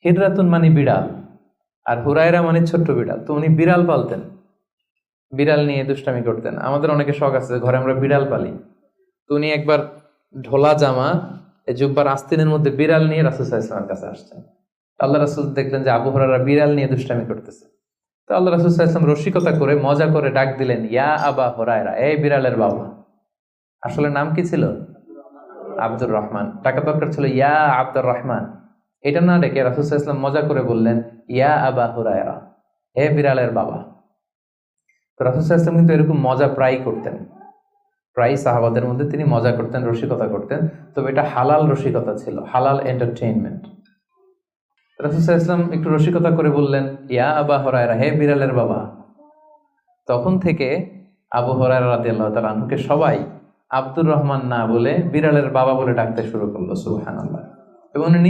হিররাতুন মানে বিড়াল, আর হুরায়রা মানে ছোট্ট বিড়াল। তো উনি বিড়াল পালতেন, বিড়াল নিয়ে দুষ্টামি করতেন। আমাদের অনেকে শখ আছে, ঘরে আমরা বিড়াল পালি। তো উনি একবার ঢোলা জামা, জুব্বার আস্তিনের মধ্যে বিড়াল নিয়ে রাসূল সাল্লাল্লাহু আলাইহি ওয়াসাল্লামের কাছে আসছেন। আল্লাহ রাসূল দেখলেন যে আবু হুরায়রা বিড়াল নিয়ে দুষ্টামি করতেছে। তো আল্লাহ রাসূল সাল্লাল্লাহু আলাইহি ওয়াসাল্লাম রসিকতা করে, মজা করে ডাক দিলেন, ইয়া আবা হুরায়রা, এই বিড়ালের বাবা। আসলে নাম কি ছিল? আব্দুর রহমান। টাকা দরকার ছিল ইয়া আব্দুর রহমান। এটা না ডেকে রাসূল সাল্লাল্লাহু আলাইহি ওয়াসাল্লাম মজা করে বললেন, ইয়া আবা হুরায়রা, হে বিড়ালের বাবা। তো রাসূল সাল্লাল্লাহু আলাইহি ওয়াসাল্লাম কিন্তু এরকম মজা প্রায় করতেন, প্রায় সাহাবাদের মধ্যে তিনি মজা করতেন, রসিকতা করতেন। তবে এটা হালাল রসিকতা ছিল, হালাল এন্টারটেইনমেন্ট। রাসূল সাল্লাল্লাহু আলাইহি ওয়াসাল্লাম একটু রসিকতা করে বললেন, ইয়া আবা হুরায়রা, হে বিড়ালের বাবা। তখন থেকে আবু হুরায়রা রাদিয়াল্লাহু তাআলা আনহুকে সবাই আব্দুর রহমান না বলে বিড়ালের বাবা বলে ডাকতে শুরু করলো। সুবহানাল্লাহ। এবং উনি